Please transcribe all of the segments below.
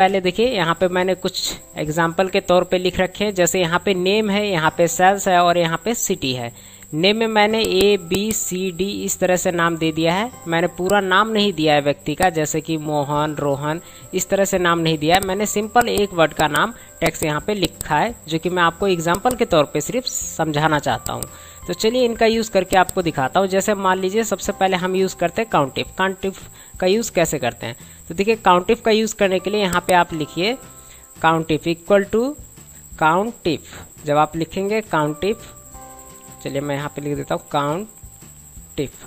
पहले देखिए यहाँ पे मैंने कुछ एग्जाम्पल के तौर पे लिख रखे हैं। जैसे यहाँ पे नेम है, यहाँ पे सेल्स है और यहाँ पे सिटी है। नेम में मैंने ABCD इस तरह से नाम दे दिया है। मैंने पूरा नाम नहीं दिया है व्यक्ति का, जैसे कि मोहन, रोहन, इस तरह से नाम नहीं दिया है। मैंने सिंपल एक वर्ड का नाम टेक्स्ट यहाँ पे लिखा है, जो कि मैं आपको एग्जाम्पल के तौर पे सिर्फ समझाना चाहता हूँ। तो चलिए इनका यूज़ करके आपको दिखाता हूँ। जैसे मान लीजिए सबसे पहले हम यूज़ करते हैं काउंटिफ। काउंटिफ का यूज़ कैसे करते हैं, तो देखिए काउंटिफ का यूज़ करने के लिए यहाँ पे आप लिखिए काउंटिफ इक्वल टू काउंटिफ। जब आप लिखेंगे काउंटिफ, चलिए मैं यहाँ पे लिख देता हूँ काउंटिफ,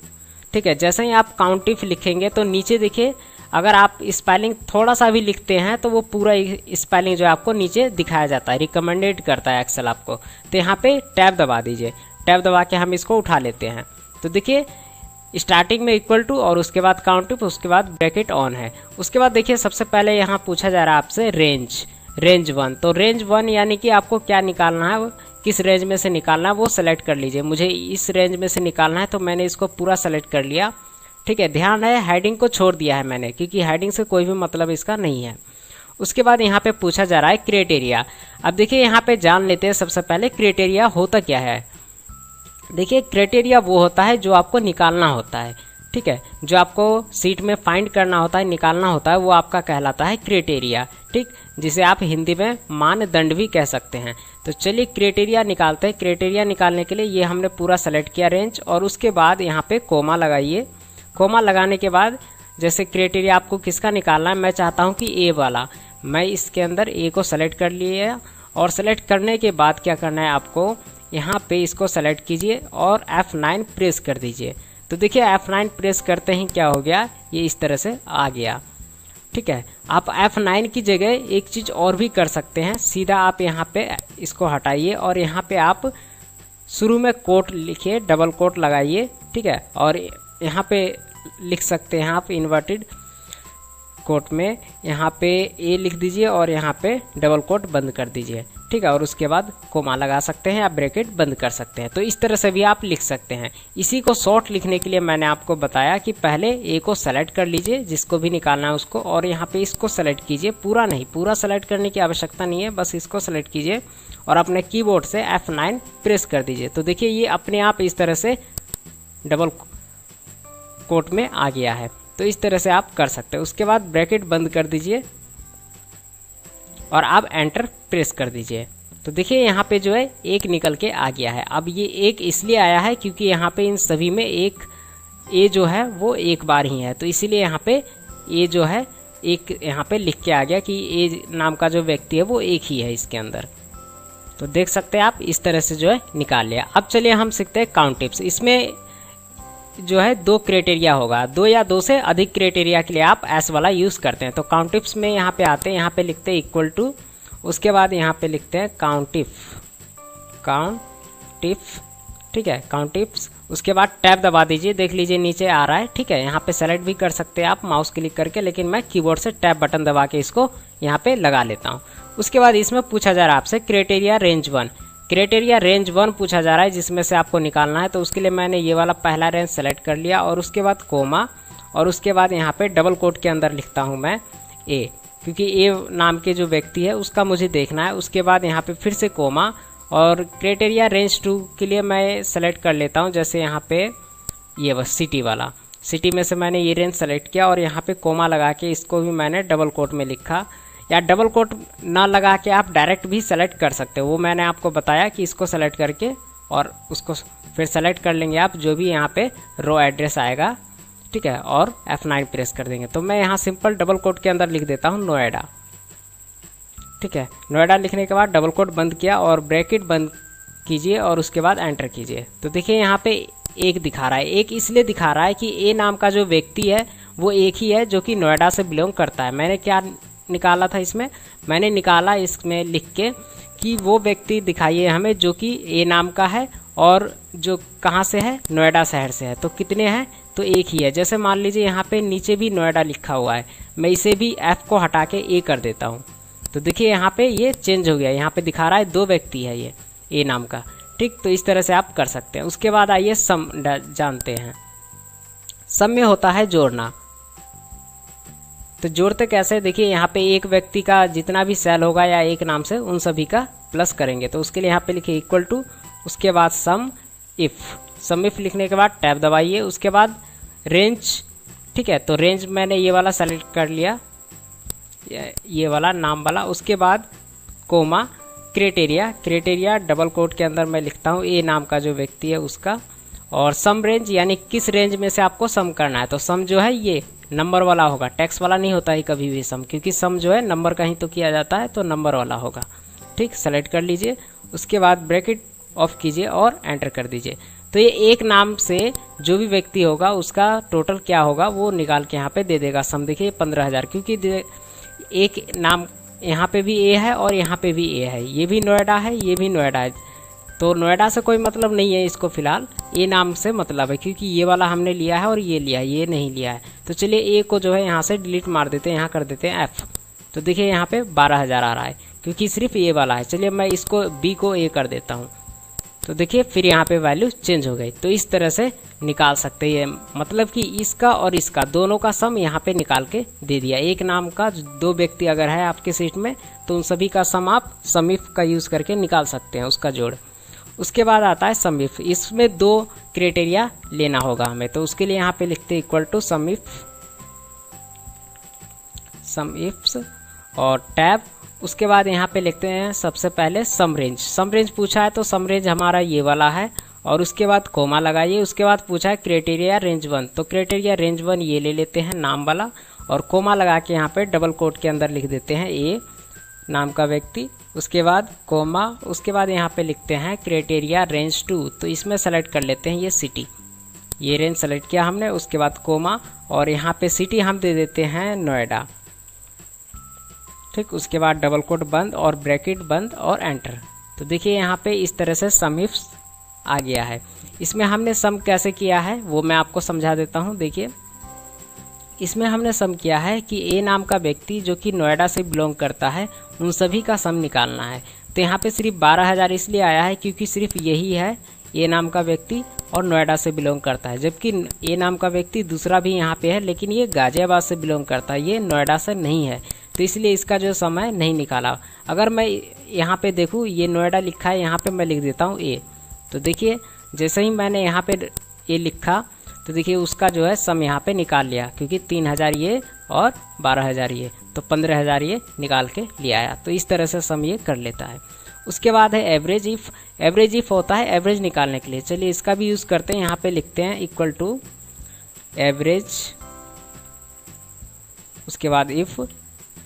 ठीक है। जैसे ही आप काउंटिफ लिखेंगे तो नीचे देखिए, अगर आप स्पेलिंग थोड़ा सा भी लिखते हैं तो वो पूरा स्पेलिंग जो है आपको नीचे दिखाया जाता है, रिकमेंडेड करता है एक्सेल आपको। तो यहाँ पे टैब दबा दीजिए, टैब दबा के हम इसको उठा लेते हैं। तो देखिए स्टार्टिंग में इक्वल टू और उसके बाद काउंटिफ, उसके बाद ब्रैकेट ऑन है। उसके बाद देखिए सबसे पहले यहाँ पूछा जा रहा है आपसे रेंज 1। तो रेंज 1 यानी कि आपको क्या निकालना है, किस रेंज में से निकालना है वो सेलेक्ट कर लीजिए। मुझे इस रेंज में से निकालना है तो मैंने इसको पूरा सेलेक्ट कर लिया, ठीक है। ध्यान है हेडिंग को छोड़ दिया है मैंने, क्योंकि हेडिंग से कोई भी मतलब इसका नहीं है। उसके बाद यहाँ पे पूछा जा रहा है क्राइटेरिया। अब देखिए यहाँ पे जान लेते हैं सबसे पहले क्राइटेरिया होता क्या है। देखिए क्राइटेरिया वो होता है जो आपको निकालना होता है, ठीक है। जो आपको सीट में फाइंड करना होता है, निकालना होता है, वो आपका कहलाता है क्राइटेरिया, ठीक, जिसे आप हिंदी में मानदंड भी कह सकते हैं। तो चलिए क्राइटेरिया निकालते हैं। क्राइटेरिया निकालने के लिए ये हमने पूरा सेलेक्ट किया रेंज, और उसके बाद यहाँ पे कोमा लगाइए। कोमा लगाने के बाद जैसे क्राइटेरिया आपको किसका निकालना है, मैं चाहता हूँ कि ए वाला, मैं इसके अंदर ए को सेलेक्ट कर लिया। और सेलेक्ट करने के बाद क्या करना है आपको, यहाँ पे इसको सेलेक्ट कीजिए और F9 प्रेस कर दीजिए। तो देखिए F9 प्रेस करते ही क्या हो गया, ये इस तरह से आ गया, ठीक है। आप F9 की जगह एक चीज़ और भी कर सकते हैं। सीधा आप यहाँ पे इसको हटाइए और यहाँ पे आप शुरू में कोट लिखिए, डबल कोट लगाइए, ठीक है। और यहाँ पे लिख सकते हैं आप इन्वर्टेड कोट में, यहाँ पे ए लिख दीजिए और यहाँ पे डबल कोट बंद कर दीजिए, ठीक है। और उसके बाद कोमा लगा सकते हैं या ब्रैकेट बंद कर सकते हैं। तो इस तरह से भी आप लिख सकते हैं। इसी को शॉर्ट लिखने के लिए मैंने आपको बताया कि पहले ए को सेलेक्ट कर लीजिए, जिसको भी निकालना है उसको, और यहाँ पे इसको सेलेक्ट कीजिए। पूरा नहीं, पूरा सेलेक्ट करने की आवश्यकता नहीं है, बस इसको सेलेक्ट कीजिए और अपने कीबोर्ड से F9 प्रेस कर दीजिए। तो देखिए ये अपने आप इस तरह से डबल कोट में आ गया है। तो इस तरह से आप कर सकते हैं। उसके बाद ब्रैकेट बंद कर दीजिए और आप एंटर प्रेस कर दीजिए। तो देखिए यहाँ पे जो है एक निकल के आ गया है। अब ये एक इसलिए आया है क्योंकि यहाँ पे इन सभी में एक ए जो है वो एक बार ही है, तो इसीलिए यहाँ पे ए जो है एक यहाँ पे लिख के आ गया कि ए नाम का जो व्यक्ति है वो एक ही है इसके अंदर। तो देख सकते हैं आप इस तरह से जो है निकाल लिया। अब चलिए हम सीखते हैं काउंटिफ्स। इसमें जो है 2 क्राइटेरिया होगा, 2 या 2 से अधिक क्राइटेरिया के लिए आप एस वाला यूज करते हैं। तो काउंटिफ्स में यहाँ पे आते हैं, यहाँ पे लिखते हैं इक्वल टू, उसके बाद यहाँ पे लिखते हैं काउंटिफ, ठीक है, काउंटिफ्स। उसके बाद टैब दबा दीजिए, देख लीजिए नीचे आ रहा है, ठीक है। यहाँ पे सेलेक्ट भी कर सकते हैं आप माउस क्लिक करके, लेकिन मैं कीबोर्ड से टैब बटन दबा के इसको यहाँ पे लगा लेता हूँ। उसके बाद इसमें पूछा जा रहा है आपसे क्राइटेरिया रेंज 1। क्राइटेरिया रेंज 1 पूछा जा रहा है जिसमें से आपको निकालना है। तो उसके लिए मैंने ये वाला पहला रेंज सेलेक्ट कर लिया और उसके बाद कोमा, और उसके बाद यहाँ पे डबल कोट के अंदर लिखता हूँ मैं ए, क्योंकि ए नाम के जो व्यक्ति है उसका मुझे देखना है। उसके बाद यहाँ पे फिर से कोमा, और क्राइटेरिया रेंज 2 के लिए मैं सेलेक्ट कर लेता हूँ, जैसे यहाँ पे ये बस सिटी वाला, सिटी में से मैंने ये रेंज सेलेक्ट किया और यहाँ पे कोमा लगा के इसको भी मैंने डबल कोट में लिखा। या डबल कोट ना लगा के आप डायरेक्ट भी सेलेक्ट कर सकते हो, वो मैंने आपको बताया कि इसको सेलेक्ट करके और उसको फिर सेलेक्ट कर लेंगे आप जो भी यहाँ पे रो एड्रेस आएगा, ठीक है, और F9 प्रेस कर देंगे। तो मैं यहाँ सिंपल डबल कोट के अंदर लिख देता हूँ नोएडा, ठीक है। नोएडा लिखने के बाद डबल कोट बंद किया और ब्रैकेट बंद कीजिए और उसके बाद एंटर कीजिए। तो देखिए यहाँ पे एक दिखा रहा है। एक इसलिए दिखा रहा है कि ए नाम का जो व्यक्ति है वो एक ही है जो कि नोएडा से बिलोंग करता है। मैंने क्या निकाला था इसमें, मैंने निकाला इसमें लिख के कि वो व्यक्ति दिखाइए हमें जो कि ए नाम का है और जो कहाँ से है, नोएडा शहर से है। तो कितने हैं, तो एक ही है। जैसे मान लीजिए यहाँ पे नीचे भी नोएडा लिखा हुआ है, मैं इसे भी F को हटा के ए कर देता हूँ। तो देखिए यहाँ पे ये चेंज हो गया, यहाँ पे दिखा रहा है 2 व्यक्ति है ये ए नाम का, ठीक। तो इस तरह से आप कर सकते हैं। उसके बाद आइए सम जानते हैं। सम में होता है जोड़ना। तो जोड़ते कैसे, देखिए यहाँ पे एक व्यक्ति का जितना भी सेल होगा या एक नाम से उन सभी का प्लस करेंगे। तो उसके लिए यहाँ पे लिखिए इक्वल टू, उसके बाद सम इफ लिखने के बाद टैब दबाइए, उसके बाद रेंज, ठीक है। तो रेंज मैंने ये वाला सेलेक्ट कर लिया, ये वाला नाम वाला, उसके बाद कोमा क्राइटेरिया डबल कोट के अंदर मैं लिखता हूँ ए नाम का जो व्यक्ति है उसका, और सम रेंज यानी किस रेंज में से आपको सम करना है। तो सम जो है ये नंबर वाला होगा, टैक्स वाला नहीं होता है कभी भी सम, क्योंकि सम जो है नंबर का ही तो किया जाता है, तो नंबर वाला होगा। ठीक, सेलेक्ट कर लीजिए, उसके बाद ब्रैकेट ऑफ कीजिए और एंटर कर दीजिए। तो ये एक नाम से जो भी व्यक्ति होगा उसका टोटल क्या होगा वो निकाल के यहाँ पे दे देगा सम। देखिए 15,000, क्योंकि एक नाम यहाँ पे भी ए है और यहाँ पे भी ए है, ये भी नोएडा है, ये भी नोएडा है। तो नोएडा से कोई मतलब नहीं है इसको फिलहाल, ए नाम से मतलब है, क्योंकि ये वाला हमने लिया है और ये लिया है, ये नहीं लिया है। तो चलिए ए को जो है यहाँ से डिलीट मार देते हैं, यहाँ कर देते हैं एफ। तो देखिए यहाँ पे 12,000 आ रहा है, क्योंकि सिर्फ ए वाला है। चलिए मैं इसको बी को ए कर देता हूँ, तो देखिए फिर यहाँ पे वैल्यू चेंज हो गई। तो इस तरह से निकाल सकते हैं, मतलब कि इसका और इसका दोनों का सम यहाँ पे निकाल के दे दिया। एक नाम का 2 व्यक्ति अगर है आपके सीट में तो उन सभी का सम आप सम इफ का यूज करके निकाल सकते हैं, उसका जोड़। उसके बाद आता है सम इफ, इसमें 2 क्राइटेरिया लेना होगा हमें। तो उसके लिए यहाँ पे लिखते हैं इक्वल टू सम इफ्स और टैब। उसके बाद यहाँ पे लिखते हैं सबसे पहले सम रेंज पूछा है, तो सम रेंज हमारा ये वाला है, और उसके बाद कोमा लगाइए। उसके बाद पूछा है क्राइटेरिया रेंज 1, तो क्राइटेरिया रेंज 1 ये ले लेते हैं नाम वाला, और कोमा लगा के यहाँ पे डबल कोट के अंदर लिख देते हैं ए नाम का व्यक्ति, उसके बाद कोमा, उसके बाद यहाँ पे लिखते हैं क्राइटेरिया रेंज 2, तो इसमें सेलेक्ट कर लेते हैं ये सिटी, ये रेंज सेलेक्ट किया हमने। उसके बाद कोमा, और यहाँ पे सिटी हम दे देते हैं नोएडा। ठीक, उसके बाद डबल कोट बंद और ब्रैकेट बंद और एंटर। तो देखिए यहाँ पे इस तरह से सम इफ्स आ गया है। इसमें हमने सम कैसे किया है वो मैं आपको समझा देता हूँ। देखिए इसमें हमने सम किया है कि ए नाम का व्यक्ति जो कि नोएडा से बिलोंग करता है उन सभी का सम निकालना है। तो यहाँ पे सिर्फ 12,000 इसलिए आया है क्योंकि सिर्फ यही है ए नाम का व्यक्ति और नोएडा से बिलोंग करता है, जबकि ए नाम का व्यक्ति दूसरा भी यहाँ पे है लेकिन ये गाजियाबाद से बिलोंग करता है, ये नोएडा से नहीं है, तो इसलिए इसका जो सम है नहीं निकाला। अगर मैं यहाँ पे देखूँ ये नोएडा लिखा है, यहाँ पे मैं लिख देता हूँ ए, तो देखिए जैसे ही मैंने यहाँ पे ए लिखा तो देखिए उसका जो है सम यहाँ पे निकाल लिया, क्योंकि 3,000 ये और 12,000 ये, तो 15,000 ये निकाल के ले आया। तो इस तरह से सम ये कर लेता है। उसके बाद है एवरेज इफ होता है एवरेज निकालने के लिए। चलिए इसका भी यूज करते हैं, यहाँ पे लिखते हैं इक्वल टू एवरेज, उसके बाद इफ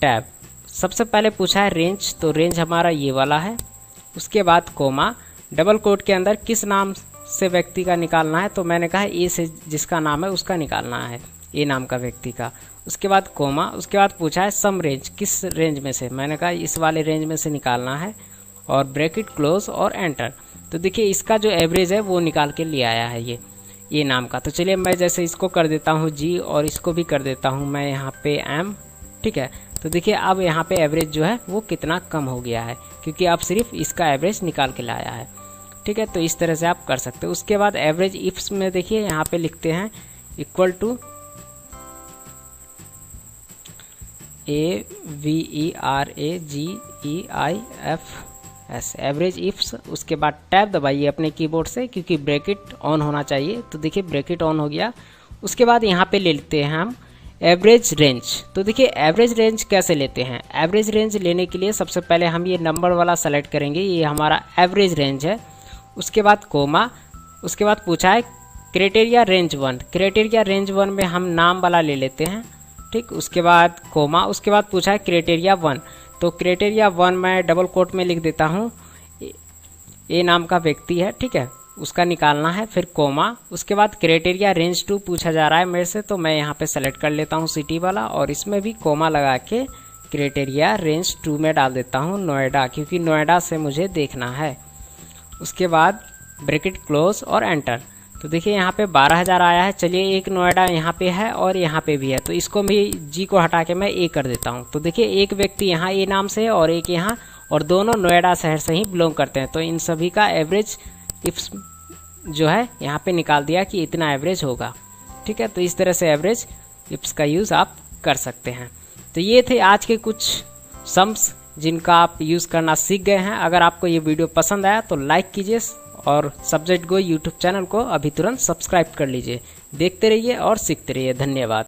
टैब। सबसे पहले पूछा है रेंज, तो रेंज हमारा ये वाला है। उसके बाद कोमा, डबल कोट के अंदर किस नाम से व्यक्ति का निकालना है, तो मैंने कहा ए से जिसका नाम है उसका निकालना है, ए नाम का व्यक्ति का। उसके बाद कोमा, उसके बाद पूछा है सम रेंज, किस रेंज में से, मैंने कहा इस वाले रेंज में से निकालना है, और ब्रैकेट क्लोज और एंटर। तो देखिए इसका जो एवरेज है वो निकाल के ले आया है ये नाम का। तो चलिए मैं जैसे इसको कर देता हूँ जी और इसको भी कर देता हूँ मैं यहाँ पे एम, ठीक है। तो देखिए अब यहाँ पे एवरेज जो है वो कितना कम हो गया है, क्योंकि अब सिर्फ इसका एवरेज निकाल के लाया है, ठीक है। तो इस तरह से आप कर सकते हो। उसके बाद एवरेज इफ्स में देखिए यहाँ पे लिखते हैं equal to AVERAGEIFS average ifs. उसके बाद टैब दबाइए अपने कीबोर्ड से, क्योंकि ब्रैकेट ऑन होना चाहिए। तो देखिए ब्रैकेट ऑन हो गया। उसके बाद यहाँ पे ले लेते हैं हम एवरेज रेंज। तो देखिए एवरेज रेंज कैसे लेते हैं, एवरेज रेंज लेने के लिए सबसे पहले हम ये नंबर वाला सेलेक्ट करेंगे, ये हमारा एवरेज रेंज है। उसके बाद कोमा, उसके बाद पूछा है क्राइटेरिया रेंज 1, क्राइटेरिया रेंज 1 में हम नाम वाला ले लेते हैं, ठीक। उसके बाद कोमा, उसके बाद पूछा है क्राइटेरिया 1, तो क्राइटेरिया 1 मैं डबल कोट में लिख देता हूँ ए नाम का व्यक्ति है, ठीक है, उसका निकालना है, फिर कोमा। उसके बाद क्राइटेरिया रेंज 2 पूछा जा रहा है मेरे से, तो मैं यहाँ पे सेलेक्ट कर लेता हूँ सिटी वाला, और इसमें भी कोमा लगा के क्राइटेरिया रेंज 2 में डाल देता हूँ नोएडा, क्योंकि नोएडा से मुझे देखना है। उसके बाद ब्रैकेट क्लोज और एंटर। तो देखिए यहाँ पे 12,000 आया है। चलिए एक नोएडा यहाँ पे है और यहाँ पे भी है, तो इसको भी जी को हटा के मैं ए कर देता हूँ। तो देखिए एक व्यक्ति यहाँ ए नाम से है और एक यहाँ, और दोनों नोएडा शहर से ही बिलोंग करते हैं, तो इन सभी का एवरेज इफ्स जो है यहाँ पे निकाल दिया कि इतना एवरेज होगा, ठीक है। तो इस तरह से एवरेज इफ्स का यूज़ आप कर सकते हैं। तो ये थे आज के कुछ सम्स जिनका आप यूज़ करना सीख गए हैं। अगर आपको ये वीडियो पसंद आया तो लाइक कीजिए और सब्जेक्ट गो यूट्यूब चैनल को अभी तुरंत सब्सक्राइब कर लीजिए। देखते रहिए और सीखते रहिए। धन्यवाद।